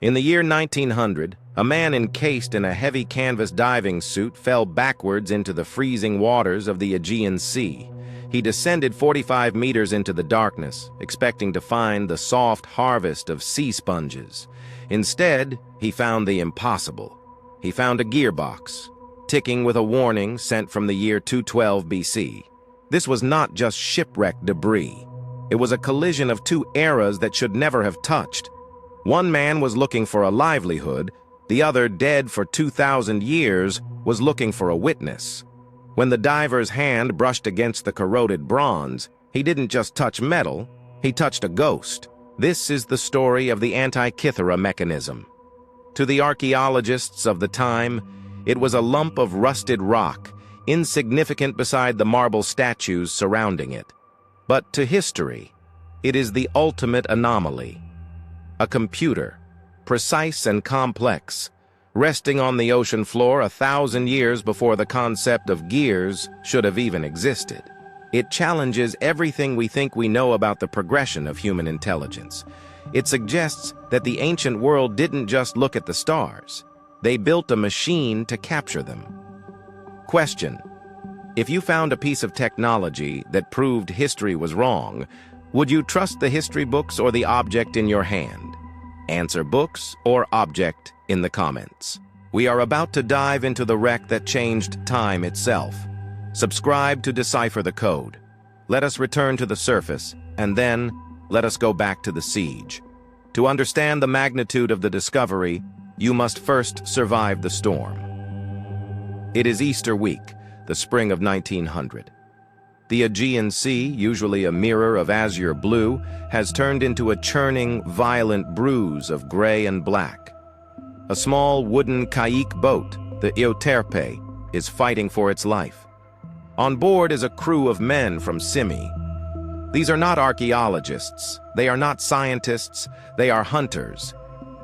In the year 1900, a man encased in a heavy canvas diving suit fell backwards into the freezing waters of the Aegean Sea. He descended 45 meters into the darkness, expecting to find the soft harvest of sea sponges. Instead, he found the impossible. He found a gearbox, ticking with a warning sent from the year 212 BC. This was not just shipwreck debris. It was a collision of two eras that should never have touched. One man was looking for a livelihood, the other, dead for 2,000 years, was looking for a witness. When the diver's hand brushed against the corroded bronze, he didn't just touch metal, he touched a ghost. This is the story of the Antikythera Mechanism. To the archaeologists of the time, it was a lump of rusted rock, insignificant beside the marble statues surrounding it. But to history, it is the ultimate anomaly. A computer, precise and complex, resting on the ocean floor 1,000 years before the concept of gears should have even existed. It challenges everything we think we know about the progression of human intelligence. It suggests that the ancient world didn't just look at the stars. They built a machine to capture them. Question: if you found a piece of technology that proved history was wrong, would you trust the history books or the object in your hand? Answer books or object in the comments. We are about to dive into the wreck that changed time itself. Subscribe to decipher the code. Let us return to the surface, and then let us go back to the siege. To understand the magnitude of the discovery, you must first survive the storm. It is Easter week, the spring of 1900. The Aegean Sea, usually a mirror of azure blue, has turned into a churning, violent bruise of gray and black. A small wooden kayak boat, the Euterpe, is fighting for its life. On board is a crew of men from Simi. These are not archaeologists, they are not scientists, they are hunters.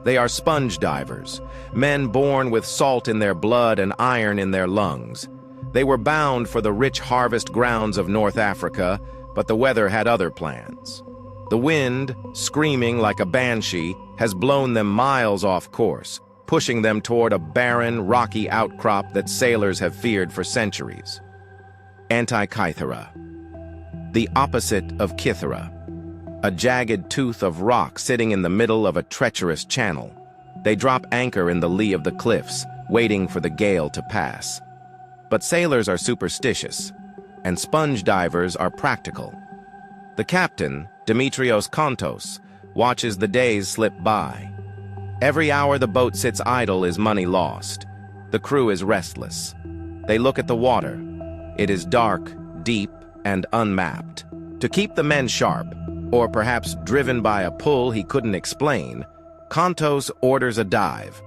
They are sponge divers, men born with salt in their blood and iron in their lungs. They were bound for the rich harvest grounds of North Africa, but the weather had other plans. The wind, screaming like a banshee, has blown them miles off course, pushing them toward a barren, rocky outcrop that sailors have feared for centuries. Antikythera, the opposite of Kythera, a jagged tooth of rock sitting in the middle of a treacherous channel. They drop anchor in the lee of the cliffs, waiting for the gale to pass. But sailors are superstitious, and sponge divers are practical. The captain, Dimitrios Kontos, watches the days slip by. Every hour the boat sits idle is money lost. The crew is restless. They look at the water. It is dark, deep, and unmapped. To keep the men sharp, or perhaps driven by a pull he couldn't explain, Kontos orders a dive.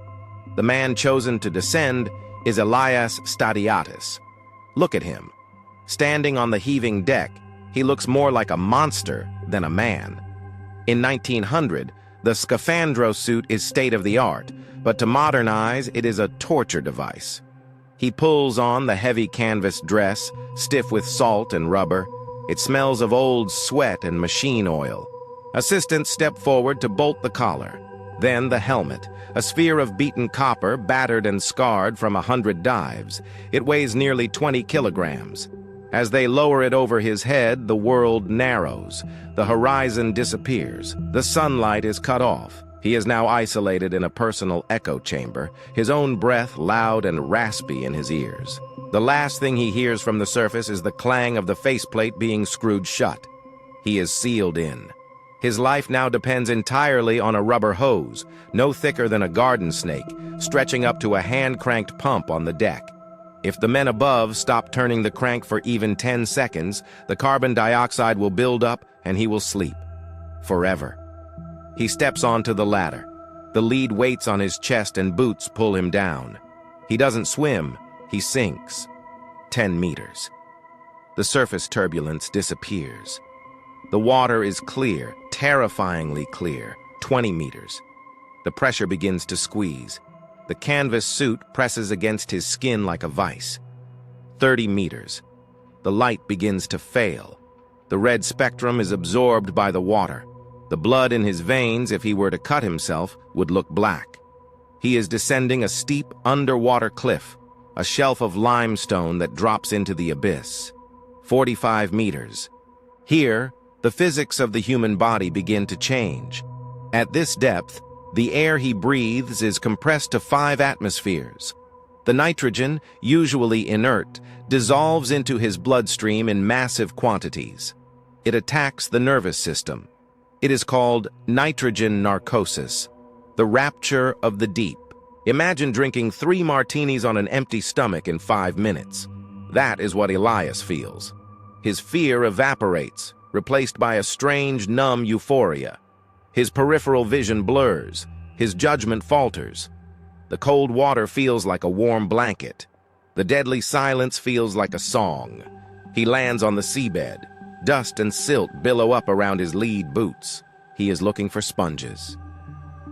The man chosen to descend is Elias Stadiatis. Look at him. Standing on the heaving deck, he looks more like a monster than a man. In 1900, the scaphandro suit is state-of-the-art, but to modern eyes, it is a torture device. He pulls on the heavy canvas dress, stiff with salt and rubber. It smells of old sweat and machine oil. Assistants step forward to bolt the collar. Then the helmet, a sphere of beaten copper, battered and scarred from 100 dives. It weighs nearly 20 kilograms. As they lower it over his head, the world narrows. The horizon disappears. The sunlight is cut off. He is now isolated in a personal echo chamber, his own breath loud and raspy in his ears. The last thing he hears from the surface is the clang of the faceplate being screwed shut. He is sealed in. His life now depends entirely on a rubber hose, no thicker than a garden snake, stretching up to a hand-cranked pump on the deck. If the men above stop turning the crank for even 10 seconds, the carbon dioxide will build up and he will sleep. Forever. He steps onto the ladder. The lead weights on his chest and boots pull him down. He doesn't swim, he sinks. 10 meters. The surface turbulence disappears. The water is clear, terrifyingly clear, 20 meters. The pressure begins to squeeze. The canvas suit presses against his skin like a vice. 30 meters. The light begins to fail. The red spectrum is absorbed by the water. The blood in his veins, if he were to cut himself, would look black. He is descending a steep underwater cliff, a shelf of limestone that drops into the abyss. 45 meters. Here, the physics of the human body begin to change. At this depth, the air he breathes is compressed to 5 atmospheres. The nitrogen, usually inert, dissolves into his bloodstream in massive quantities. It attacks the nervous system. It is called nitrogen narcosis, the rapture of the deep. Imagine drinking 3 martinis on an empty stomach in 5 minutes. That is what Elias feels. His fear evaporates, replaced by a strange, numb euphoria. His peripheral vision blurs. His judgment falters. The cold water feels like a warm blanket. The deadly silence feels like a song. He lands on the seabed. Dust and silt billow up around his lead boots. He is looking for sponges.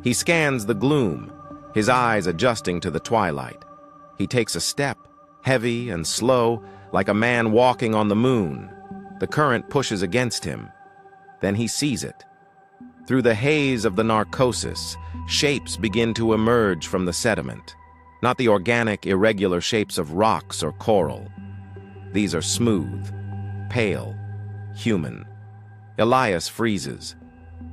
He scans the gloom, his eyes adjusting to the twilight. He takes a step, heavy and slow, like a man walking on the moon. The current pushes against him. Then he sees it. Through the haze of the narcosis, shapes begin to emerge from the sediment. Not the organic, irregular shapes of rocks or coral. These are smooth, pale, human. Elias freezes.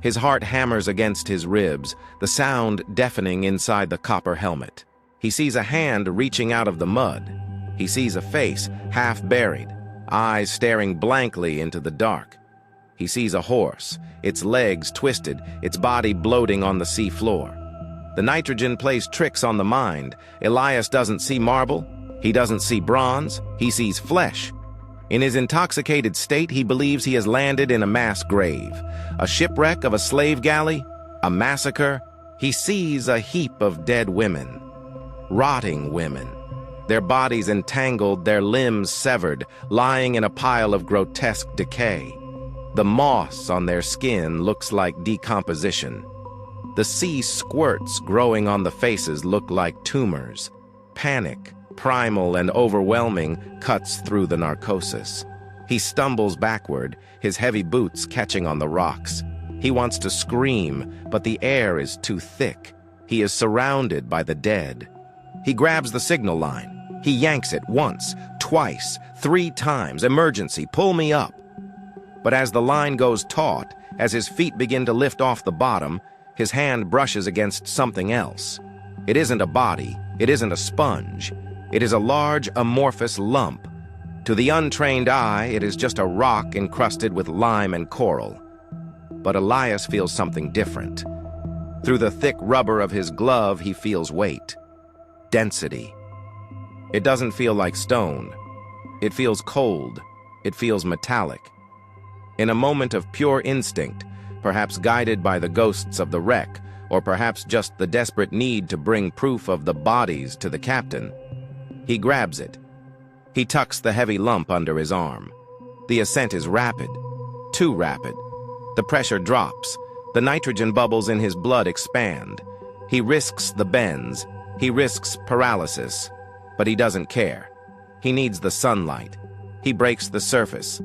His heart hammers against his ribs, the sound deafening inside the copper helmet. He sees a hand reaching out of the mud. He sees a face, half buried, eyes staring blankly into the dark. He sees a horse, its legs twisted, its body bloating on the sea floor. The nitrogen plays tricks on the mind. Elias doesn't see marble. He doesn't see bronze. He sees flesh. In his intoxicated state, he believes he has landed in a mass grave, a shipwreck of a slave galley, a massacre. He sees a heap of dead women, rotting women, their bodies entangled, their limbs severed, lying in a pile of grotesque decay. The moss on their skin looks like decomposition. The sea squirts growing on the faces look like tumors. Panic, primal and overwhelming, cuts through the narcosis. He stumbles backward, his heavy boots catching on the rocks. He wants to scream, but the air is too thick. He is surrounded by the dead. He grabs the signal line. He yanks it once, twice, 3 times. Emergency, pull me up. But as the line goes taut, as his feet begin to lift off the bottom, his hand brushes against something else. It isn't a body. It isn't a sponge. It is a large, amorphous lump. To the untrained eye, it is just a rock encrusted with lime and coral. But Elias feels something different. Through the thick rubber of his glove, he feels weight, density. It doesn't feel like stone. It feels cold. It feels metallic. In a moment of pure instinct, perhaps guided by the ghosts of the wreck, or perhaps just the desperate need to bring proof of the bodies to the captain, he grabs it. He tucks the heavy lump under his arm. The ascent is rapid, too rapid. The pressure drops. The nitrogen bubbles in his blood expand. He risks the bends. He risks paralysis. But he doesn't care. He needs the sunlight. He breaks the surface.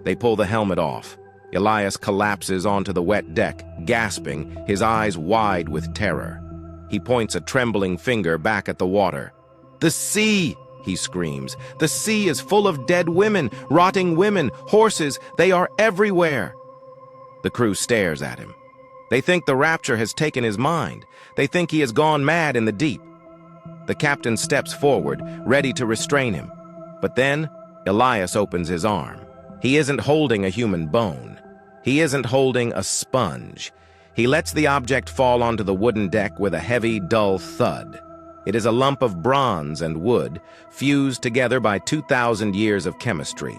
They pull the helmet off. Elias collapses onto the wet deck, gasping, his eyes wide with terror. He points a trembling finger back at the water. "The sea!" he screams. "The sea is full of dead women, rotting women, horses. They are everywhere." The crew stares at him. They think the rapture has taken his mind. They think he has gone mad in the deep. The captain steps forward, ready to restrain him. But then, Elias opens his arm. He isn't holding a human bone. He isn't holding a sponge. He lets the object fall onto the wooden deck with a heavy, dull thud. It is a lump of bronze and wood, fused together by 2,000 years of chemistry.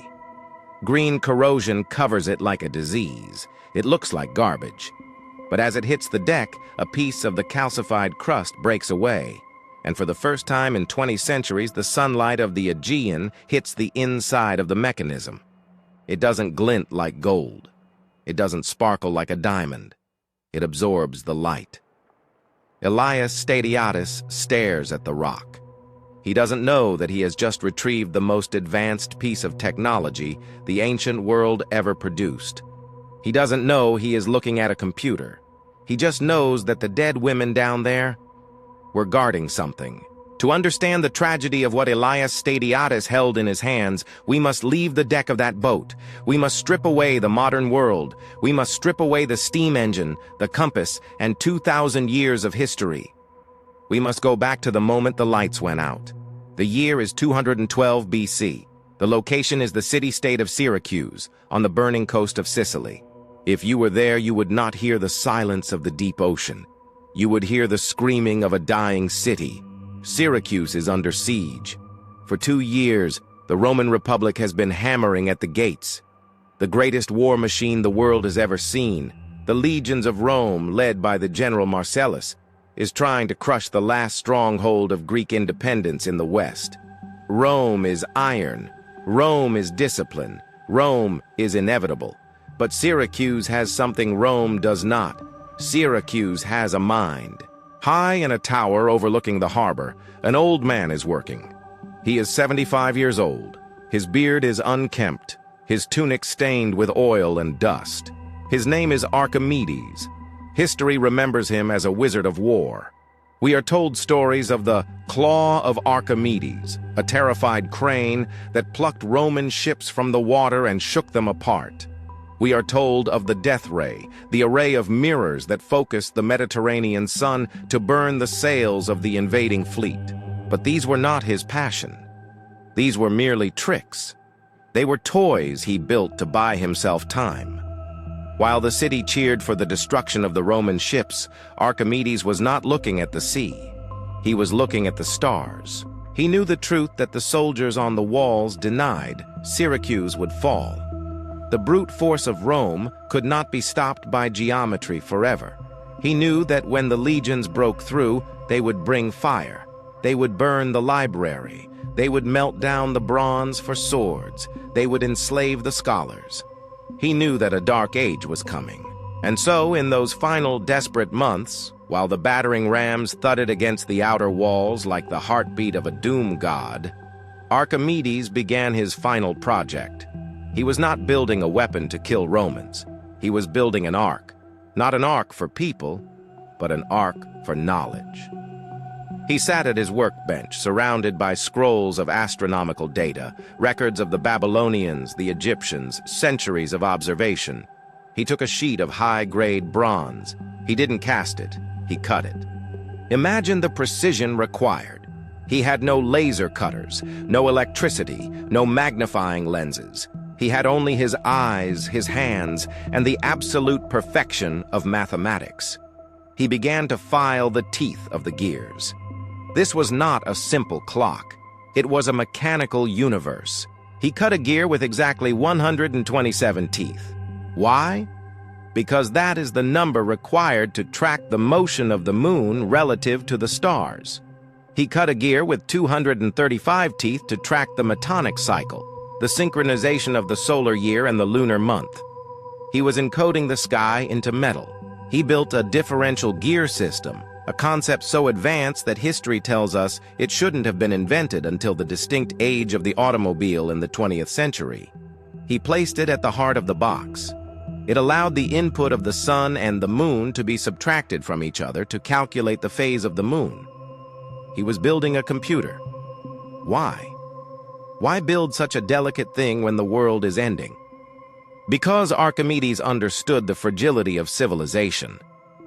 Green corrosion covers it like a disease. It looks like garbage. But as it hits the deck, a piece of the calcified crust breaks away. And for the first time in 20 centuries, the sunlight of the Aegean hits the inside of the mechanism. It doesn't glint like gold. It doesn't sparkle like a diamond. It absorbs the light. Elias Stadiatis stares at the rock. He doesn't know that he has just retrieved the most advanced piece of technology the ancient world ever produced. He doesn't know he is looking at a computer. He just knows that the dead women down there were guarding something. To understand the tragedy of what Elias Stadiatis held in his hands, we must leave the deck of that boat. We must strip away the modern world. We must strip away the steam engine, the compass, and 2,000 years of history. We must go back to the moment the lights went out. The year is 212 BC. The location is the city-state of Syracuse, on the burning coast of Sicily. If you were there, you would not hear the silence of the deep ocean. You would hear the screaming of a dying city. Syracuse is under siege. For 2 years, the Roman Republic has been hammering at the gates. The greatest war machine the world has ever seen, the legions of Rome, led by the general Marcellus, is trying to crush the last stronghold of Greek independence in the West. Rome is iron. Rome is discipline. Rome is inevitable. But Syracuse has something Rome does not. Syracuse has a mind. High in a tower overlooking the harbor, an old man is working. He is 75 years old. His beard is unkempt, his tunic stained with oil and dust. His name is Archimedes. History remembers him as a wizard of war. We are told stories of the Claw of Archimedes, a terrified crane that plucked Roman ships from the water and shook them apart. We are told of the death ray, the array of mirrors that focused the Mediterranean sun to burn the sails of the invading fleet. But these were not his passion. These were merely tricks. They were toys he built to buy himself time. While the city cheered for the destruction of the Roman ships, Archimedes was not looking at the sea. He was looking at the stars. He knew the truth that the soldiers on the walls denied: Syracuse would fall. The brute force of Rome could not be stopped by geometry forever. He knew that when the legions broke through, they would bring fire. They would burn the library. They would melt down the bronze for swords. They would enslave the scholars. He knew that a dark age was coming. And so, in those final desperate months, while the battering rams thudded against the outer walls like the heartbeat of a doom god, Archimedes began his final project. He was not building a weapon to kill Romans. He was building an ark. Not an ark for people, but an ark for knowledge. He sat at his workbench, surrounded by scrolls of astronomical data, records of the Babylonians, the Egyptians, centuries of observation. He took a sheet of high-grade bronze. He didn't cast it, he cut it. Imagine the precision required. He had no laser cutters, no electricity, no magnifying lenses. He had only his eyes, his hands, and the absolute perfection of mathematics. He began to file the teeth of the gears. This was not a simple clock. It was a mechanical universe. He cut a gear with exactly 127 teeth. Why? Because that is the number required to track the motion of the moon relative to the stars. He cut a gear with 235 teeth to track the metonic cycle, the synchronization of the solar year and the lunar month. He was encoding the sky into metal. He built a differential gear system, a concept so advanced that history tells us it shouldn't have been invented until the distinct age of the automobile in the 20th century. He placed it at the heart of the box. It allowed the input of the sun and the moon to be subtracted from each other to calculate the phase of the moon. He was building a computer. Why? Why build such a delicate thing when the world is ending? Because Archimedes understood the fragility of civilization.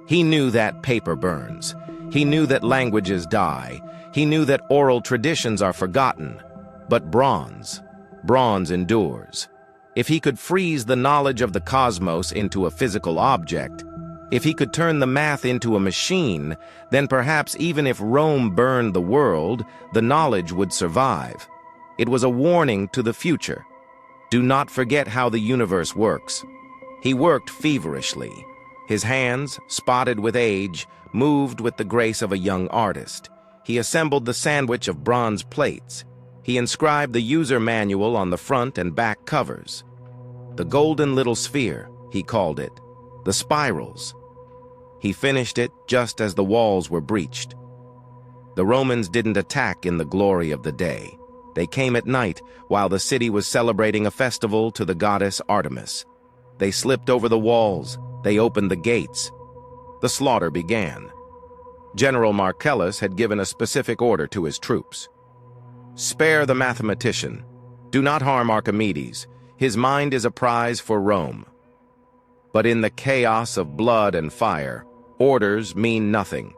He knew that paper burns. He knew that languages die. He knew that oral traditions are forgotten. But bronze endures. If he could freeze the knowledge of the cosmos into a physical object, if he could turn the math into a machine, then perhaps even if Rome burned the world, the knowledge would survive. It was a warning to the future. Do not forget how the universe works. He worked feverishly. His hands, spotted with age, moved with the grace of a young artist. He assembled the sandwich of bronze plates. He inscribed the user manual on the front and back covers. The golden little sphere, he called it. The spirals. He finished it just as the walls were breached. The Romans didn't attack in the glory of the day. They came at night while the city was celebrating a festival to the goddess Artemis. They slipped over the walls. They opened the gates. The slaughter began. General Marcellus had given a specific order to his troops. Spare the mathematician. Do not harm Archimedes. His mind is a prize for Rome. But in the chaos of blood and fire, orders mean nothing.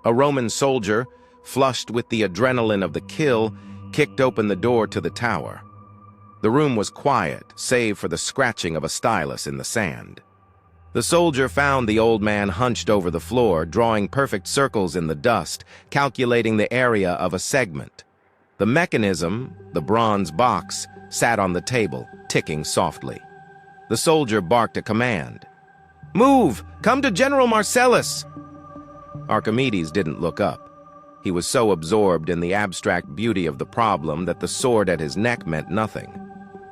A Roman soldier, flushed with the adrenaline of the kill, kicked open the door to the tower. The room was quiet, save for the scratching of a stylus in the sand. The soldier found the old man hunched over the floor, drawing perfect circles in the dust, calculating the area of a segment. The mechanism, the bronze box, sat on the table, ticking softly. The soldier barked a command. "Move! Come to General Marcellus!" Archimedes didn't look up. He was so absorbed in the abstract beauty of the problem that the sword at his neck meant nothing.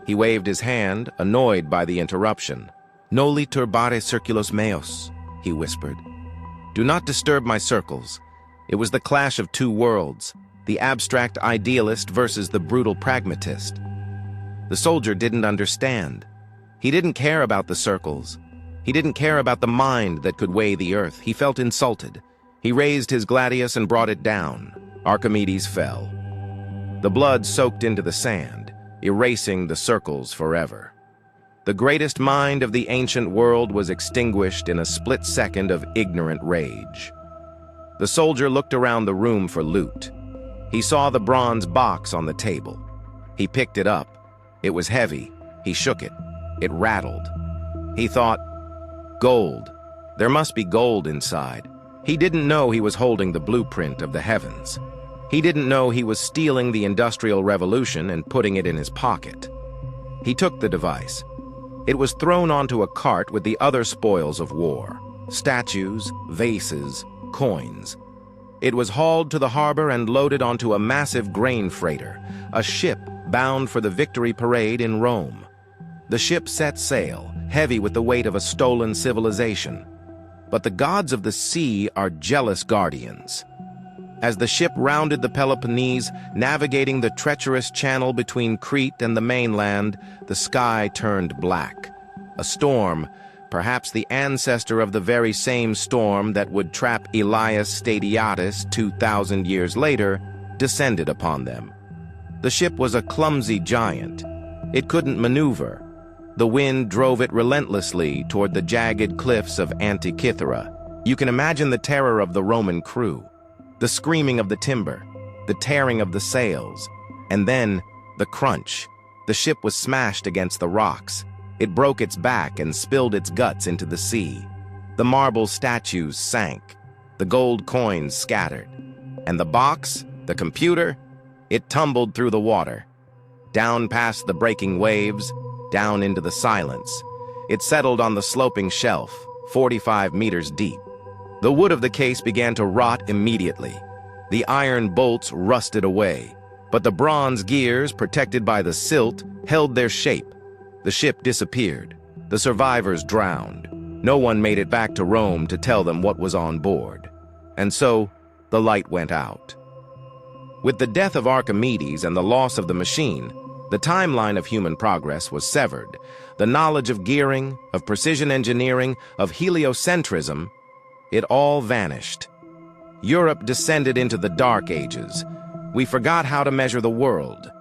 He waved his hand, annoyed by the interruption. "Noli turbare circulos meos," he whispered. "Do not disturb my circles." It was the clash of two worlds, the abstract idealist versus the brutal pragmatist. The soldier didn't understand. He didn't care about the circles. He didn't care about the mind that could weigh the earth. He felt insulted. He raised his gladius and brought it down. Archimedes fell. The blood soaked into the sand, erasing the circles forever. The greatest mind of the ancient world was extinguished in a split second of ignorant rage. The soldier looked around the room for loot. He saw the bronze box on the table. He picked it up. It was heavy. He shook it. It rattled. He thought, gold. There must be gold inside. He didn't know he was holding the blueprint of the heavens. He didn't know he was stealing the Industrial Revolution and putting it in his pocket. He took the device. It was thrown onto a cart with the other spoils of war: statues, vases, coins. It was hauled to the harbor and loaded onto a massive grain freighter, a ship bound for the victory parade in Rome. The ship set sail, heavy with the weight of a stolen civilization. But the gods of the sea are jealous guardians. As the ship rounded the Peloponnese, navigating the treacherous channel between Crete and the mainland, the sky turned black. A storm, perhaps the ancestor of the very same storm that would trap Elias Stadiatis 2,000 years later, descended upon them. The ship was a clumsy giant. It couldn't maneuver. The wind drove it relentlessly toward the jagged cliffs of Antikythera. You can imagine the terror of the Roman crew, the screaming of the timber, the tearing of the sails, and then the crunch. The ship was smashed against the rocks. It broke its back and spilled its guts into the sea. The marble statues sank. The gold coins scattered. And the box, the computer, it tumbled through the water. Down past the breaking waves, down into the silence. It settled on the sloping shelf, 45 meters deep. The wood of the case began to rot immediately. The iron bolts rusted away, but the bronze gears, protected by the silt, held their shape. The ship disappeared. The survivors drowned. No one made it back to Rome to tell them what was on board. And so, the light went out. With the death of Archimedes and the loss of the machine, the timeline of human progress was severed. The knowledge of gearing, of precision engineering, of heliocentrism, it all vanished. Europe descended into the Dark Ages. We forgot how to measure the world.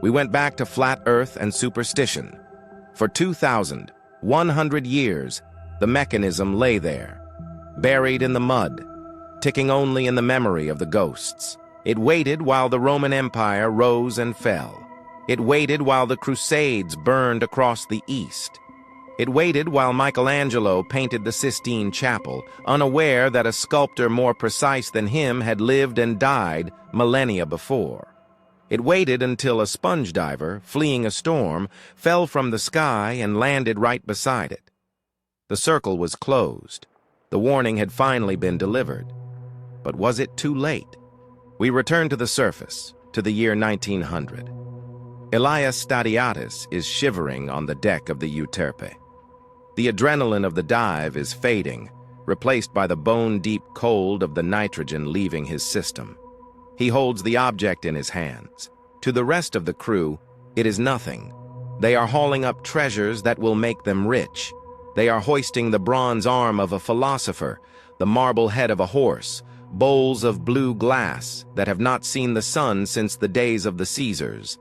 We went back to flat earth and superstition. For 2,100 years, the mechanism lay there, buried in the mud, ticking only in the memory of the ghosts. It waited while the Roman Empire rose and fell. It waited while the Crusades burned across the East. It waited while Michelangelo painted the Sistine Chapel, unaware that a sculptor more precise than him had lived and died millennia before. It waited until a sponge diver, fleeing a storm, fell from the sky and landed right beside it. The circle was closed. The warning had finally been delivered. But was it too late? We returned to the surface, to the year 1900. Elias Stadiatis is shivering on the deck of the Euterpe. The adrenaline of the dive is fading, replaced by the bone-deep cold of the nitrogen leaving his system. He holds the object in his hands. To the rest of the crew, it is nothing. They are hauling up treasures that will make them rich. They are hoisting the bronze arm of a philosopher, the marble head of a horse, bowls of blue glass that have not seen the sun since the days of the Caesars.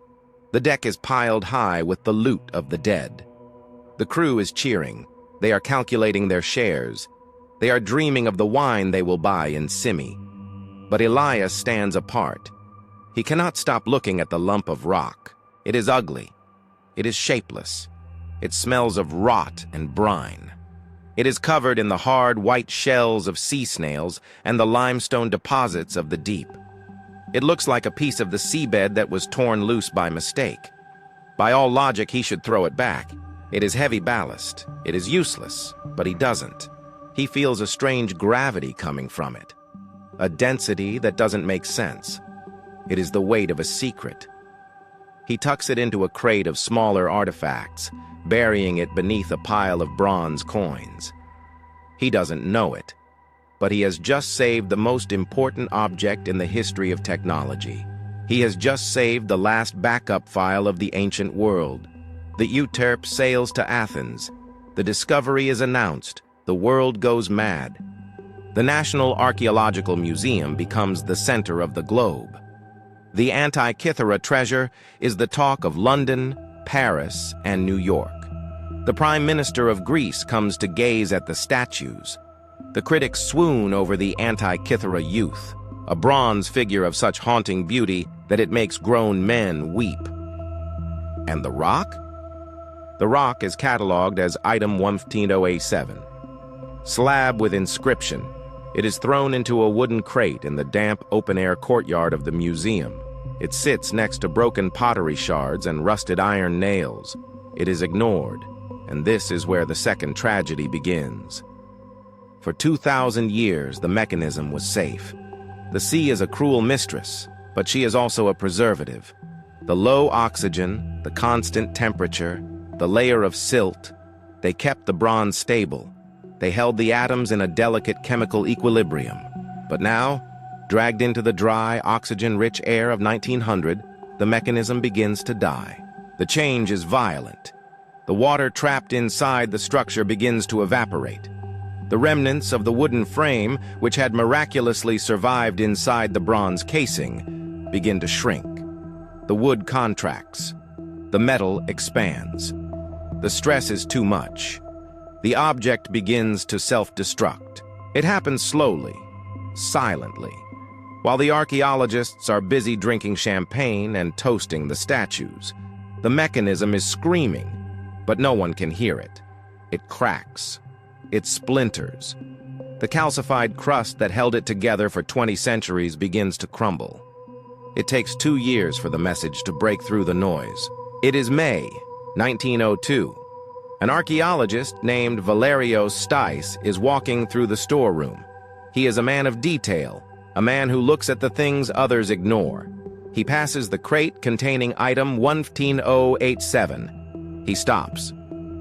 The deck is piled high with the loot of the dead. The crew is cheering. They are calculating their shares. They are dreaming of the wine they will buy in Simi. But Elias stands apart. He cannot stop looking at the lump of rock. It is ugly. It is shapeless. It smells of rot and brine. It is covered in the hard white shells of sea snails and the limestone deposits of the deep. It looks like a piece of the seabed that was torn loose by mistake. By all logic, he should throw it back. It is heavy ballast. It is useless, but he doesn't. He feels a strange gravity coming from it. A density that doesn't make sense. It is the weight of a secret. He tucks it into a crate of smaller artifacts, burying it beneath a pile of bronze coins. He doesn't know it, but he has just saved the most important object in the history of technology. He has just saved the last backup file of the ancient world. The Euterpe sails to Athens. The discovery is announced. The world goes mad. The National Archaeological Museum becomes the center of the globe. The Antikythera treasure is the talk of London, Paris, and New York. The Prime Minister of Greece comes to gaze at the statues. The critics swoon over the Antikythera youth, a bronze figure of such haunting beauty that it makes grown men weep. And the rock? The rock is catalogued as item 150A7. Slab with inscription. It is thrown into a wooden crate in the damp, open-air courtyard of the museum. It sits next to broken pottery shards and rusted iron nails. It is ignored, and this is where the second tragedy begins. For 2,000 years, the mechanism was safe. The sea is a cruel mistress, but she is also a preservative. The low oxygen, the constant temperature, the layer of silt, they kept the bronze stable. They held the atoms in a delicate chemical equilibrium. But now, dragged into the dry, oxygen-rich air of 1900, the mechanism begins to die. The change is violent. The water trapped inside the structure begins to evaporate. The remnants of the wooden frame, which had miraculously survived inside the bronze casing, begin to shrink. The wood contracts. The metal expands. The stress is too much. The object begins to self-destruct. It happens slowly, silently, while the archaeologists are busy drinking champagne and toasting the statues. The mechanism is screaming, but no one can hear it. It cracks. It splinters. The calcified crust that held it together for 20 centuries begins to crumble. It takes 2 years for the message to break through the noise. It is May, 1902. An archaeologist named Elias Stadiatis is walking through the storeroom. He is a man of detail, a man who looks at the things others ignore. He passes the crate containing item 15087. He stops.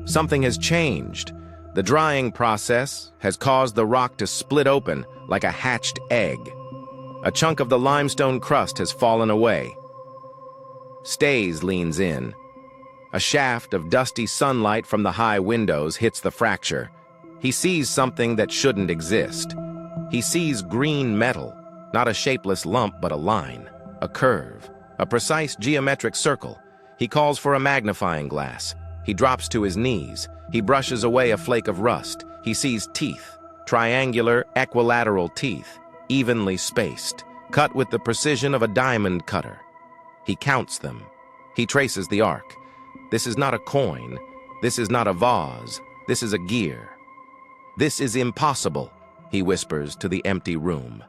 Something has changed. The drying process has caused the rock to split open like a hatched egg. A chunk of the limestone crust has fallen away. Stays leans in. A shaft of dusty sunlight from the high windows hits the fracture. He sees something that shouldn't exist. He sees green metal, not a shapeless lump but a line, a curve, a precise geometric circle. He calls for a magnifying glass. He drops to his knees. He brushes away a flake of rust. He sees teeth, triangular, equilateral teeth, evenly spaced, cut with the precision of a diamond cutter. He counts them. He traces the arc. This is not a coin. This is not a vase. This is a gear. This is impossible, he whispers to the empty room.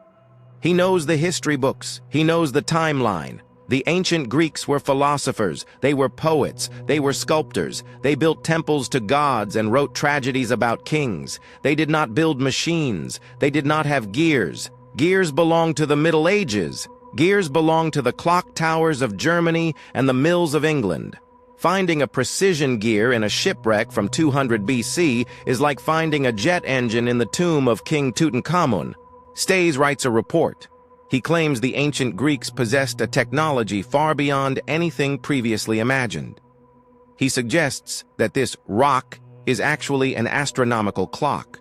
He knows the history books. He knows the timeline. The ancient Greeks were philosophers. They were poets. They were sculptors. They built temples to gods and wrote tragedies about kings. They did not build machines. They did not have gears. Gears belonged to the Middle Ages. Gears belonged to the clock towers of Germany and the mills of England. Finding a precision gear in a shipwreck from 200 BC is like finding a jet engine in the tomb of King Tutankhamun. Stays writes a report. He claims the ancient Greeks possessed a technology far beyond anything previously imagined. He suggests that this rock is actually an astronomical clock.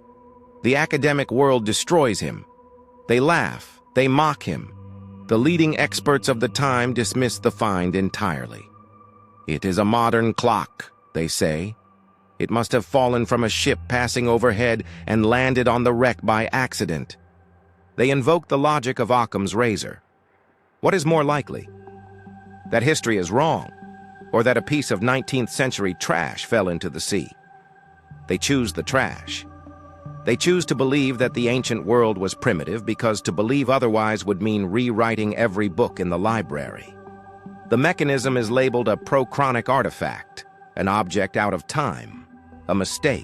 The academic world destroys him. They laugh, they mock him. The leading experts of the time dismiss the find entirely. It is a modern clock, they say. It must have fallen from a ship passing overhead and landed on the wreck by accident. They invoke the logic of Occam's razor. What is more likely? That history is wrong, or that a piece of 19th century trash fell into the sea? They choose the trash. They choose to believe that the ancient world was primitive because to believe otherwise would mean rewriting every book in the library. The mechanism is labeled a prochronic artifact, an object out of time, a mistake.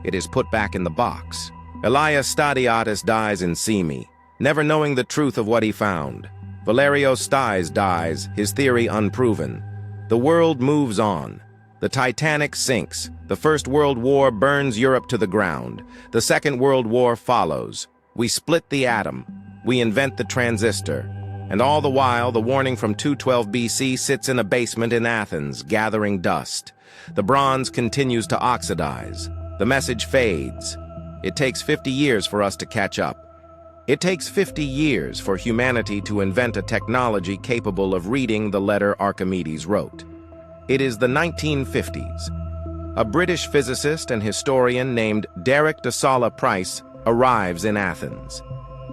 It is put back in the box. Elias Stadiatis dies in Simi, never knowing the truth of what he found. Valerio Stais dies, his theory unproven. The world moves on. The Titanic sinks. The First World War burns Europe to the ground. The Second World War follows. We split the atom. We invent the transistor. And all the while, the warning from 212 BC sits in a basement in Athens, gathering dust. The bronze continues to oxidize. The message fades. It takes 50 years for us to catch up. It takes 50 years for humanity to invent a technology capable of reading the letter Archimedes wrote. It is the 1950s. A British physicist and historian named Derek de Solla Price arrives in Athens.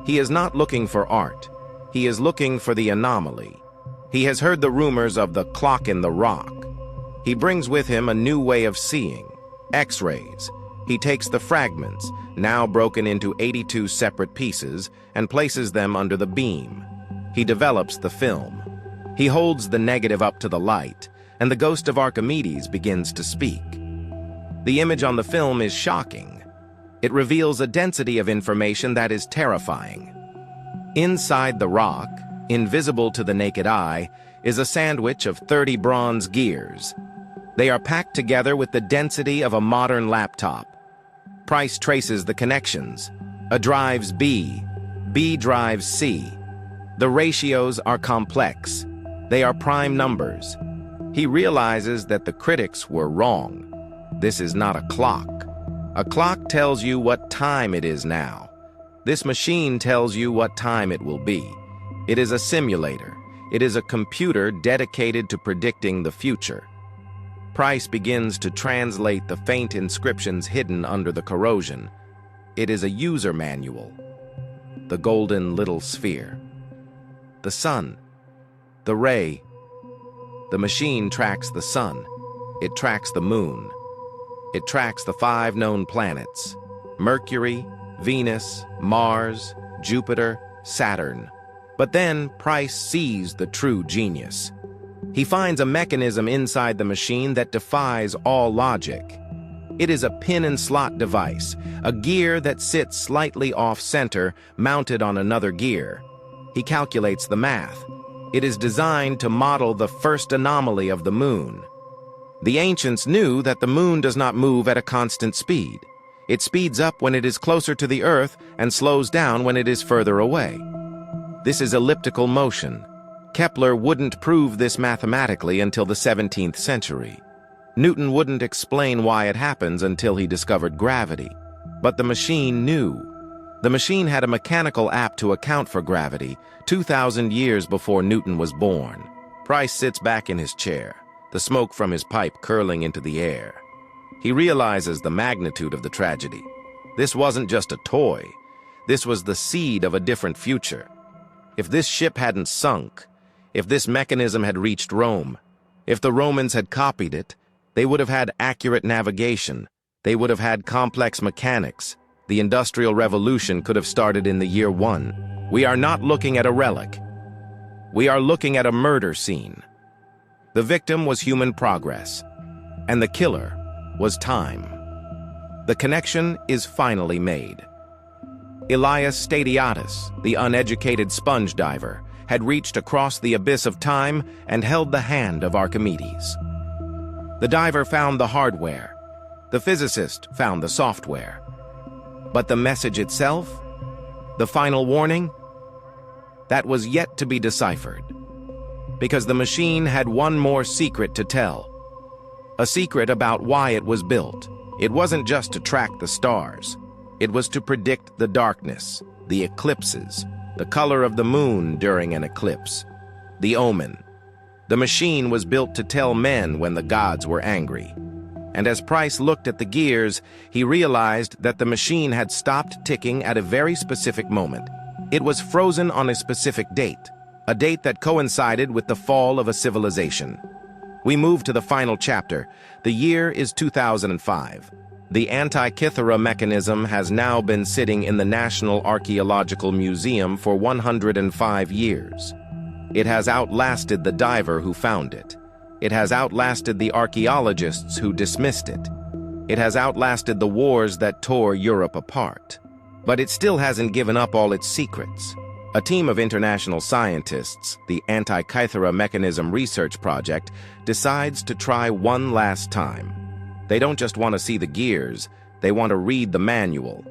He is not looking for art. He is looking for the anomaly. He has heard the rumors of the clock in the rock. He brings with him a new way of seeing, X-rays. He takes the fragments, now broken into 82 separate pieces, and places them under the beam. He develops the film. He holds the negative up to the light, and the ghost of Archimedes begins to speak. The image on the film is shocking. It reveals a density of information that is terrifying. Inside the rock, invisible to the naked eye, is a sandwich of 30 bronze gears. They are packed together with the density of a modern laptop. Price traces the connections. A drives B. B drives C. The ratios are complex. They are prime numbers. He realizes that the critics were wrong. This is not a clock. A clock tells you what time it is now. This machine tells you what time it will be. It is a simulator. It is a computer dedicated to predicting the future. Price begins to translate the faint inscriptions hidden under the corrosion. It is a user manual. The golden little sphere. The sun. The ray. The machine tracks the sun. It tracks the moon. It tracks the 5 known planets: Mercury, Venus, Mars, Jupiter, Saturn. But then Price sees the true genius. He finds a mechanism inside the machine that defies all logic. It is a pin and slot device, a gear that sits slightly off-center, mounted on another gear. He calculates the math. It is designed to model the first anomaly of the moon. The ancients knew that the moon does not move at a constant speed. It speeds up when it is closer to the Earth and slows down when it is further away. This is elliptical motion. Kepler wouldn't prove this mathematically until the 17th century. Newton wouldn't explain why it happens until he discovered gravity. But the machine knew. The machine had a mechanical app to account for gravity 2,000 years before Newton was born. Price sits back in his chair, the smoke from his pipe curling into the air. He realizes the magnitude of the tragedy. This wasn't just a toy. This was the seed of a different future. If this ship hadn't sunk, if this mechanism had reached Rome, if the Romans had copied it, they would have had accurate navigation. They would have had complex mechanics. The Industrial Revolution could have started in the year 1. We are not looking at a relic. We are looking at a murder scene. The victim was human progress, and the killer was time. The connection is finally made. Elias Stadiatis, the uneducated sponge diver, had reached across the abyss of time and held the hand of Archimedes. The diver found the hardware. The physicist found the software. But the message itself, the final warning, that was yet to be deciphered. Because the machine had one more secret to tell. A secret about why it was built. It wasn't just to track the stars. It was to predict the darkness, the eclipses, the color of the moon during an eclipse, the omen. The machine was built to tell men when the gods were angry. And as Price looked at the gears, he realized that the machine had stopped ticking at a very specific moment. It was frozen on a specific date, a date that coincided with the fall of a civilization. We move to the final chapter. The year is 2005. The Antikythera Mechanism has now been sitting in the National Archaeological Museum for 105 years. It has outlasted the diver who found it. It has outlasted the archaeologists who dismissed it. It has outlasted the wars that tore Europe apart. But it still hasn't given up all its secrets. A team of international scientists, the Antikythera Mechanism Research Project, decides to try one last time. They don't just want to see the gears, they want to read the manual.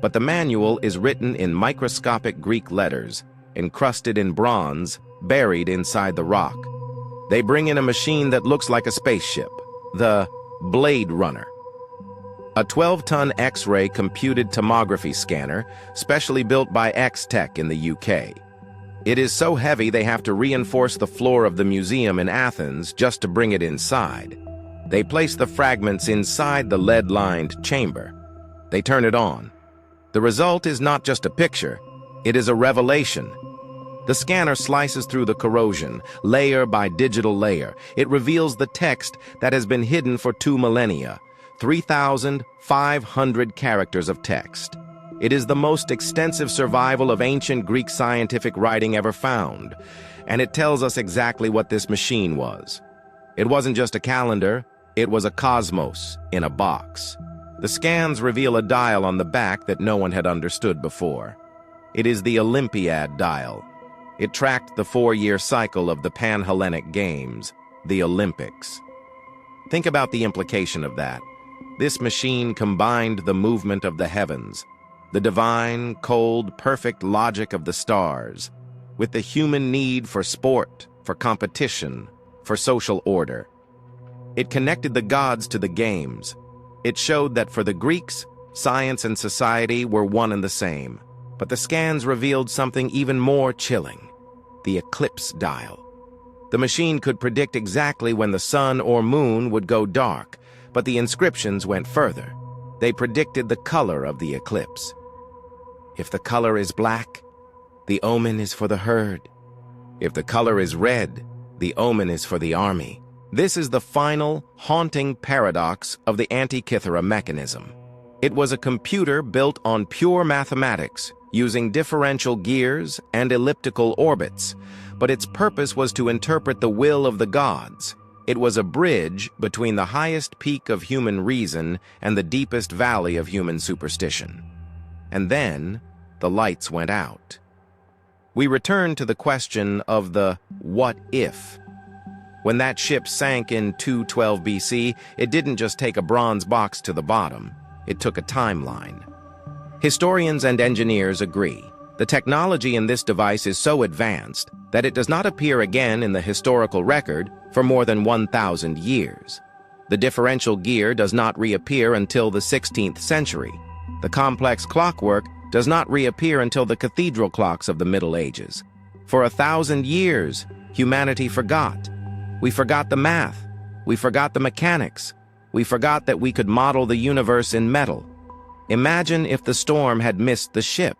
But the manual is written in microscopic Greek letters, encrusted in bronze, buried inside the rock. They bring in a machine that looks like a spaceship, the Blade Runner. A 12-ton X-ray computed tomography scanner, specially built by X-Tech in the UK. It is so heavy they have to reinforce the floor of the museum in Athens just to bring it inside. They place the fragments inside the lead-lined chamber. They turn it on. The result is not just a picture, it is a revelation. The scanner slices through the corrosion, layer by digital layer. It reveals the text that has been hidden for 2 millennia, 3,500 characters of text. It is the most extensive survival of ancient Greek scientific writing ever found, and it tells us exactly what this machine was. It wasn't just a calendar, it was a cosmos in a box. The scans reveal a dial on the back that no one had understood before. It is the Olympiad dial. It tracked the 4-year cycle of the Pan-Hellenic Games, the Olympics. Think about the implication of that. This machine combined the movement of the heavens, the divine, cold, perfect logic of the stars, with the human need for sport, for competition, for social order. It connected the gods to the games. It showed that for the Greeks, science and society were one and the same. But the scans revealed something even more chilling: the eclipse dial. The machine could predict exactly when the sun or moon would go dark, but the inscriptions went further. They predicted the color of the eclipse. If the color is black, the omen is for the herd. If the color is red, the omen is for the army. This is the final, haunting paradox of the Antikythera Mechanism. It was a computer built on pure mathematics, using differential gears and elliptical orbits, but its purpose was to interpret the will of the gods. It was a bridge between the highest peak of human reason and the deepest valley of human superstition. And then, the lights went out. We return to the question of the what if. When that ship sank in 212 BC, it didn't just take a bronze box to the bottom. It took a timeline. Historians and engineers agree. The technology in this device is so advanced that it does not appear again in the historical record for more than 1,000 years. The differential gear does not reappear until the 16th century. The complex clockwork does not reappear until the cathedral clocks of the Middle Ages. For 1,000 years, humanity forgot. We forgot the math. We forgot the mechanics. We forgot that we could model the universe in metal. Imagine if the storm had missed the ship.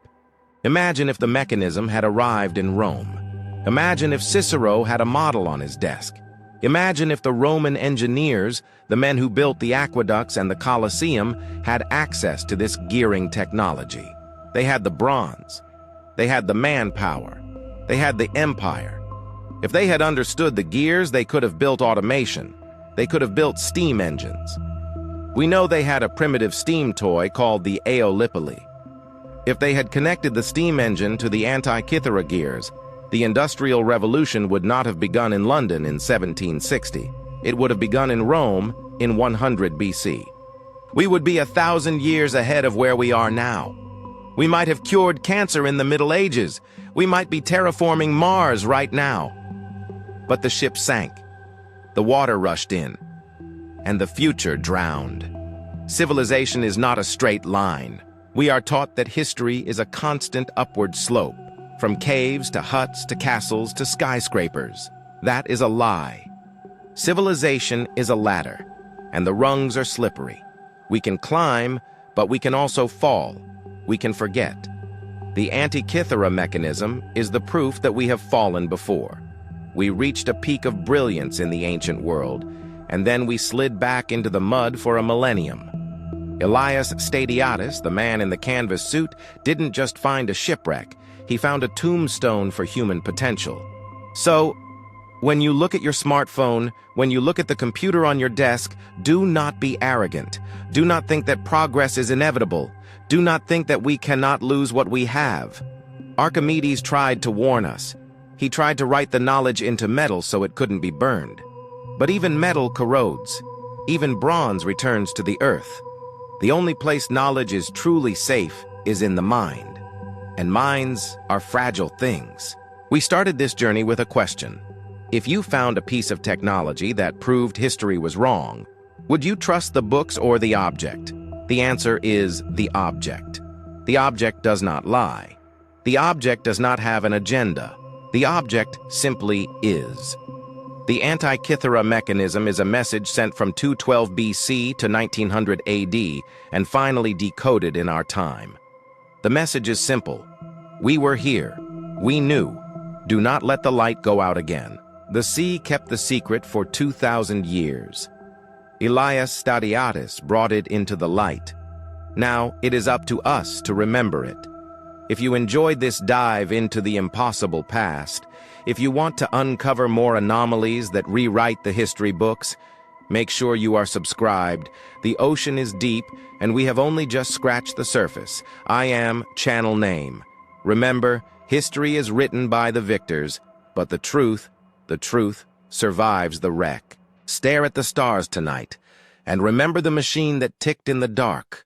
Imagine if the mechanism had arrived in Rome. Imagine if Cicero had a model on his desk. Imagine if the Roman engineers, the men who built the aqueducts and the Colosseum, had access to this gearing technology. They had the bronze. They had the manpower. They had the empire. If they had understood the gears, they could have built automation. They could have built steam engines. We know they had a primitive steam toy called the Aeolipile. If they had connected the steam engine to the Antikythera gears, the Industrial Revolution would not have begun in London in 1760. It would have begun in Rome in 100 BC. We would be 1,000 years ahead of where we are now. We might have cured cancer in the Middle Ages. We might be terraforming Mars right now. But the ship sank. The water rushed in. and the future drowned. Civilization is not a straight line. We are taught that history is a constant upward slope, from caves to huts to castles to skyscrapers. That is a lie. Civilization is a ladder, and the rungs are slippery. We can climb, but we can also fall. We can forget. The Antikythera Mechanism is the proof that we have fallen before. We reached a peak of brilliance in the ancient world, and then we slid back into the mud for a millennium. Elias Stadiatis, the man in the canvas suit, didn't just find a shipwreck. He found a tombstone for human potential. So, when you look at your smartphone, when you look at the computer on your desk, do not be arrogant. Do not think that progress is inevitable. Do not think that we cannot lose what we have. Archimedes tried to warn us. He tried to write the knowledge into metal so it couldn't be burned. But even metal corrodes. Even bronze returns to the earth. The only place knowledge is truly safe is in the mind. And minds are fragile things. We started this journey with a question. If you found a piece of technology that proved history was wrong, would you trust the books or the object? The answer is the object. The object does not lie. The object does not have an agenda. The object simply is. The Antikythera Mechanism is a message sent from 212 BC to 1900 AD and finally decoded in our time. The message is simple. We were here. We knew. Do not let the light go out again. The sea kept the secret for 2,000 years. Elias Stadiatis brought it into the light. Now it is up to us to remember it. If you enjoyed this dive into the impossible past, if you want to uncover more anomalies that rewrite the history books, make sure you are subscribed. The ocean is deep, and we have only just scratched the surface. I am channel name. Remember, history is written by the victors, but the truth survives the wreck. Stare at the stars tonight, and remember the machine that ticked in the dark.